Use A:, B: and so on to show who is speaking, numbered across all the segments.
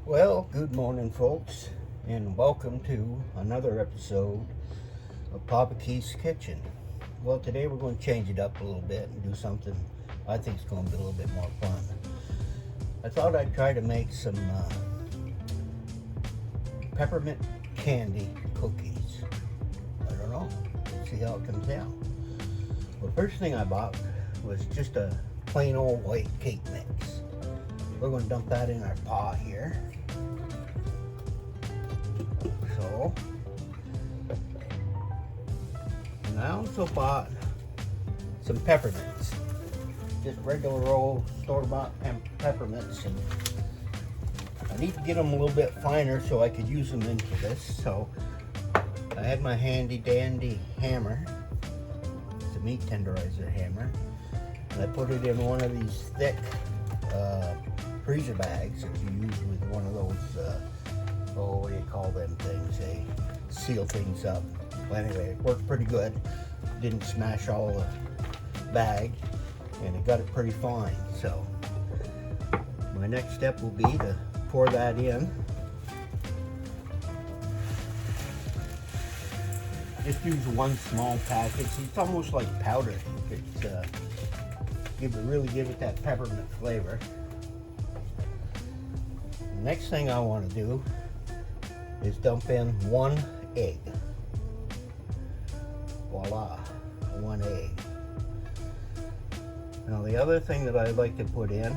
A: Well, good morning, folks, and welcome to another episode of Papa Keith's Kitchen. Well, today we're going to change it up a little bit and do something I think is going to be a little bit more fun. I thought I'd try to make some peppermint candy cookies. I don't know. Let's see how it comes out. Well, the first thing I bought was just a plain old white cake mix. We're going to dump that in our pot here. So, and I also bought some peppermints, just regular old store-bought peppermints, and I need to get them a little bit finer so I could use them into this. So I had my handy dandy hammer, it's a meat tenderizer hammer, and I put it in one of these thick freezer bags that you use with one of those what do you call them things? They seal things up. Well, anyway, it worked pretty good. Didn't smash all the bag, and it got it pretty fine. So my next step will be to pour that in. Just use one small package. It's almost like powder. Really give it that peppermint flavor. The next thing I want to do is dump in one egg. Voila, one egg. Now the other thing that I'd like to put in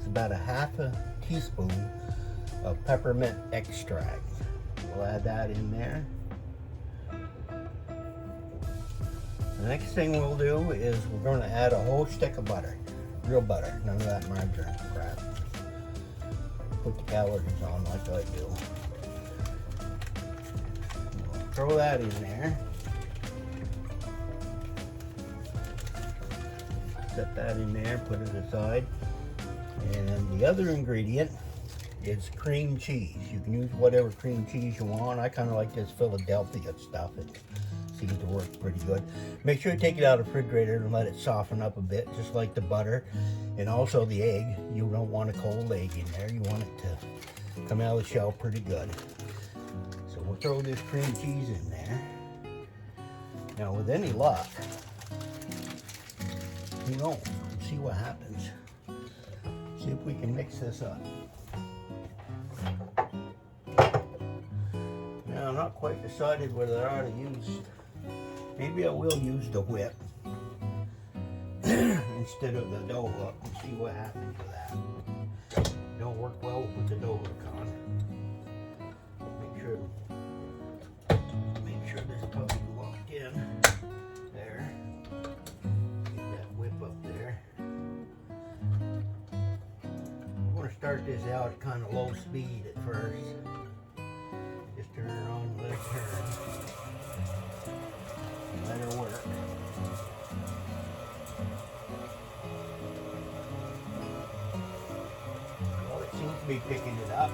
A: is about a half a teaspoon of peppermint extract. We'll add that in there. The next thing we'll do is we're going to add a whole stick of butter. Real butter, none of that margarine crap. Put the calories on like I do. Throw that in there. Set that in there, put it aside. And the other ingredient is cream cheese. You can use whatever cream cheese you want. I kind of like this Philadelphia stuff. It seems to work pretty good. Make sure you take it out of the refrigerator and let it soften up a bit, just like the butter. And also the egg. You don't want a cold egg in there. You want it to come out of the shell pretty good. So we'll throw this cream cheese in there. Now with any luck, who knows, see what happens. See if we can mix this up. Now I'm not quite decided whether I ought to use, maybe I will use the whip instead of the dough hook and see what happens with that. Don't work well with the dough hook on. Make sure this puppy's locked in. There. Get that whip up there. I'm going to start this out at kind of low speed at first. Just turn her on and let her turn. And let her work. Well, it seems to be picking it up.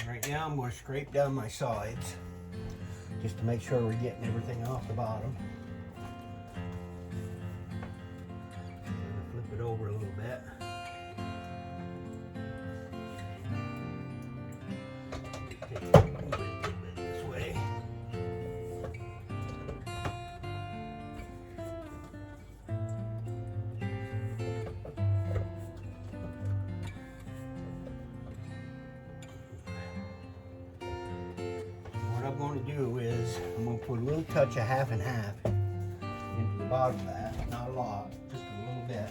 A: Right now I'm going to scrape down my sides just to make sure we're getting everything off the bottom. Flip it over a little bit. Take it a little bit this way. I'm going to do is I'm going to put a little touch of half and half into the bottom of that. Not a lot, just a bit.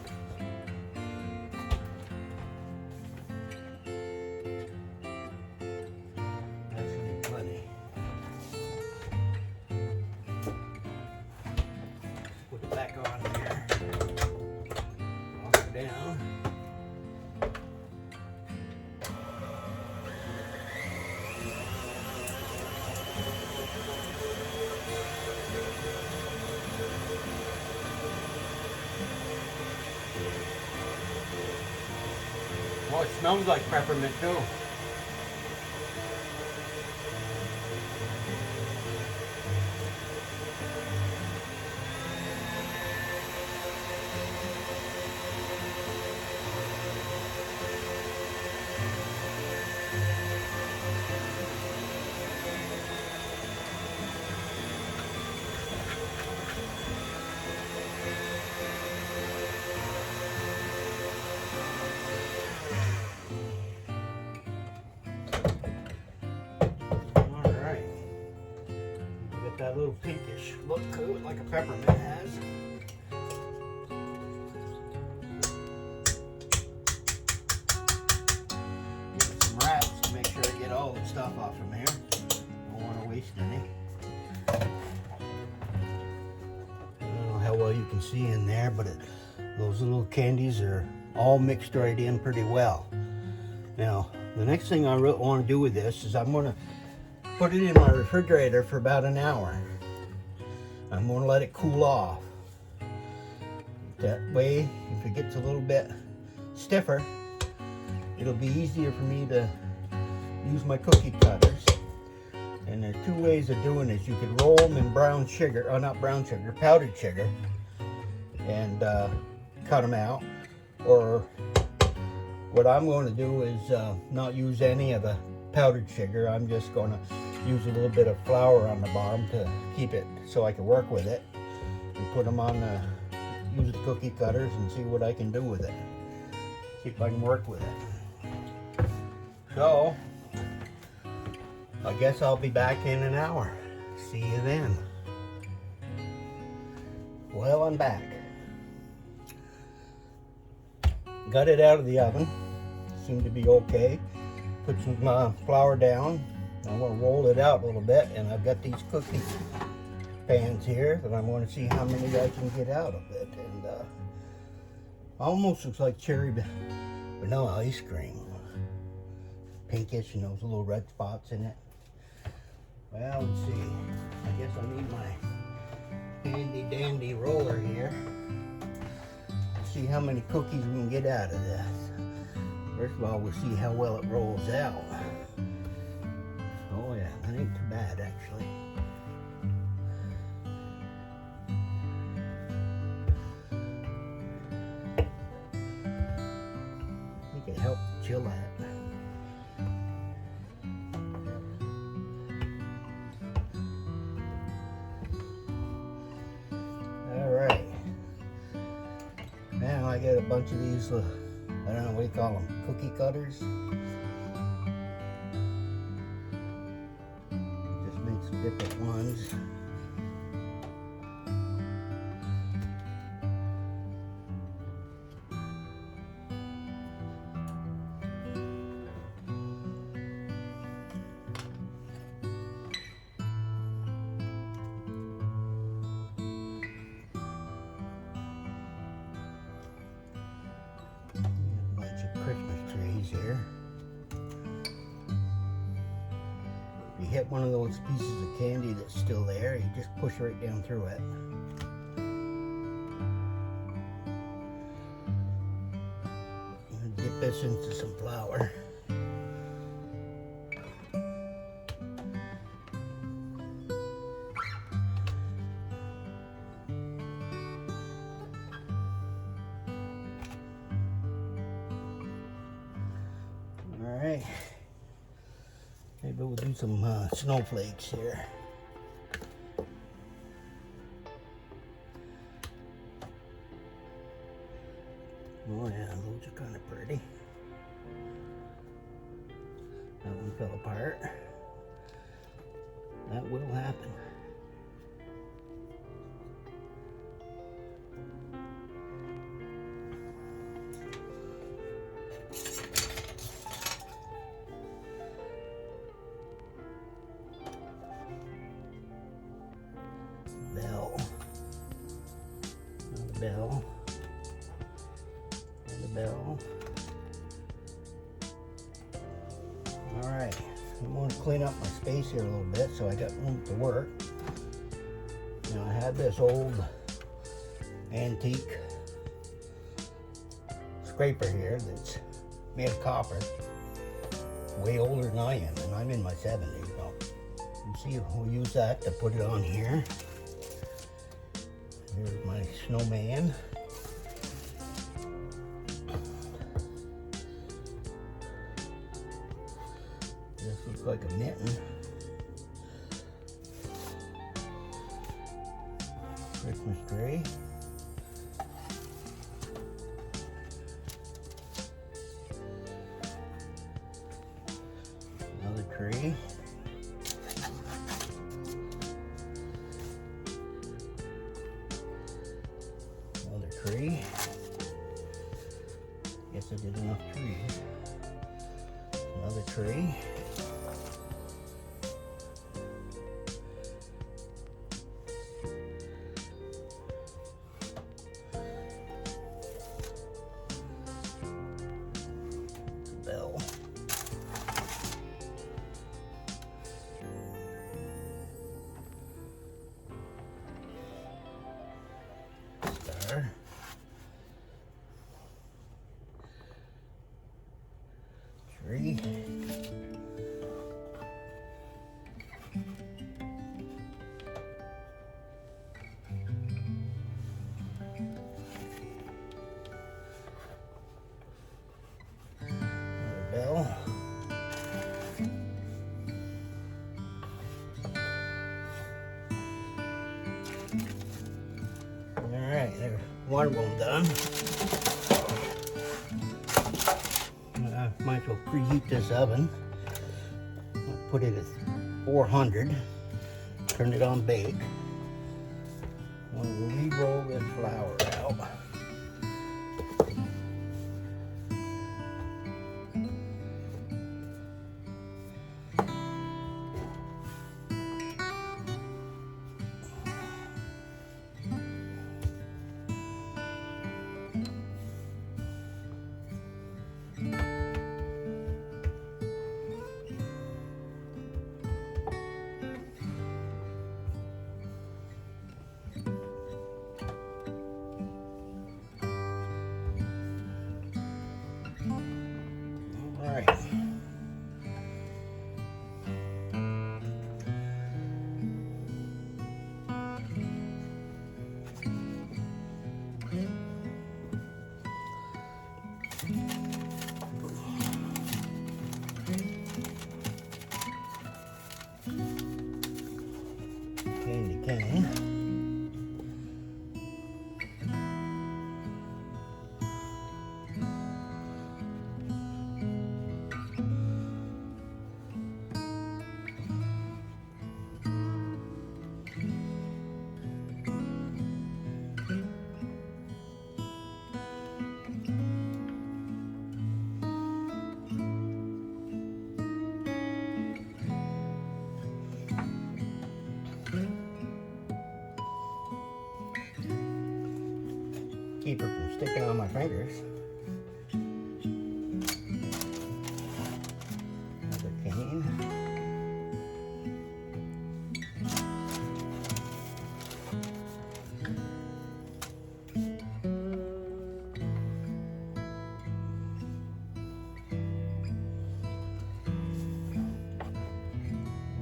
A: That should be plenty. Put it back on here. Lock it down. Oh, it smells like peppermint too. That little pinkish look to it, like a peppermint has. Give it some wraps to make sure I get all the stuff off from here. Don't want to waste any. I don't know how well you can see in there, but those little candies are all mixed right in pretty well. Now, the next thing I really want to do with this is I'm going to put it in my refrigerator for about an hour. I'm going to let it cool off. That way, if it gets a little bit stiffer, it'll be easier for me to use my cookie cutters. And there are two ways of doing this. You could roll them in brown sugar, not brown sugar, powdered sugar, and cut them out. Or what I'm going to do is not use any of the powdered sugar. I'm just going to use a little bit of flour on the bottom to keep it so I can work with it, and put them on use the cookie cutters and see what I can do with it. See if I can work with it. So I guess I'll be back in an hour. See you then. Well, I'm back. Got it out of the oven. Seemed to be okay. Put some flour down. I'm going to roll it out a little bit, and I've got these cookie pans here that I'm going to see how many I can get out of it. And almost looks like cherry vanilla ice cream. Pinkish, and those little red spots in it. Well, let's see. I guess I need my handy dandy roller here. Let's see how many cookies we can get out of this. First of all, we'll see how well it rolls out. Oh yeah, that ain't too bad actually. I think it helped chill that. Alright. Now I got a bunch of these, I don't know what you call them, cookie cutters. Different ones. A bunch of Christmas trees here. You hit one of those pieces of candy that's still there, you just push right down through it. And dip this into some flour. All right. Maybe we'll do some snowflakes here. Oh yeah, those are kind of pretty. That one fell apart. That will happen. bell. And the bell. Alright, I want to clean up my space here a little bit so I got room to work. Now I have this old antique scraper here that's made of copper. Way older than I am, and I'm in my 70s. So you see, we'll use that to put it on here. Here's my snowman. This looks like a mitten. Christmas tree. Another tree. Another tree. Guess I did enough trees. Another tree. Bell. Star. Tree. Another bell. Alright, there's one of them done. Might as well preheat this oven. I'll put it at 400. Turn it on bake. We'll re-roll this flour out. Alright. Candy cane. Keep her from sticking on my fingers. Another cane.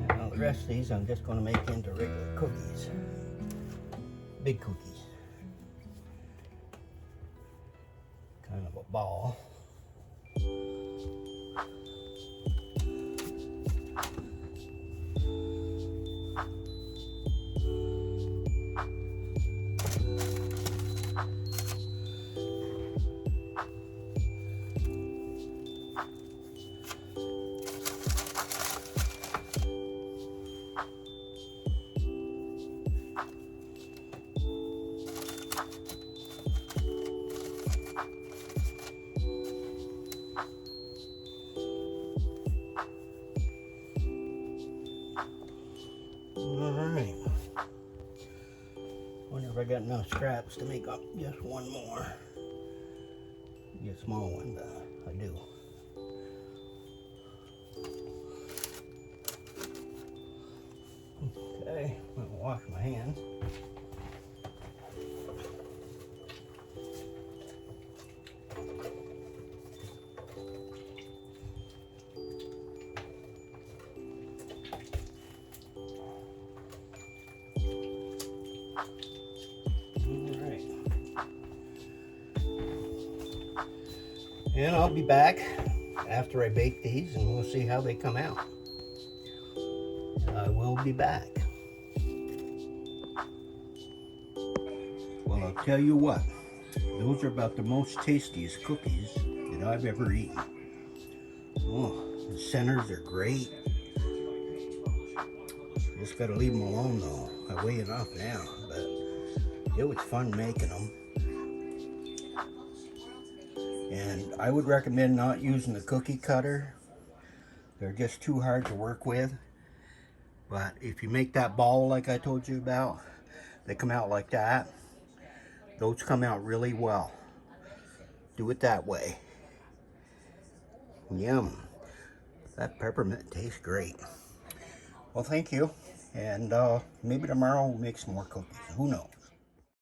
A: Now the rest of these I'm just going to make into regular cookies. Big cookies. Kind of a ball. got enough scraps to make up just one more. Get a small one, but I do. Okay, I'm gonna wash my hands. And I'll be back after I bake these and we'll see how they come out. I will be back. Well, I'll tell you what, those are about the most tastiest cookies that I've ever eaten. Oh, the centers are great. Just gotta leave them alone though. I weigh enough now, but it was fun making them. And I would recommend not using the cookie cutter. They're just too hard to work with. But if you make that ball like I told you about, they come out like that. Those come out really well. Do it that way. Yum. That peppermint tastes great. Well, thank you. And maybe tomorrow we'll make some more cookies. Who knows?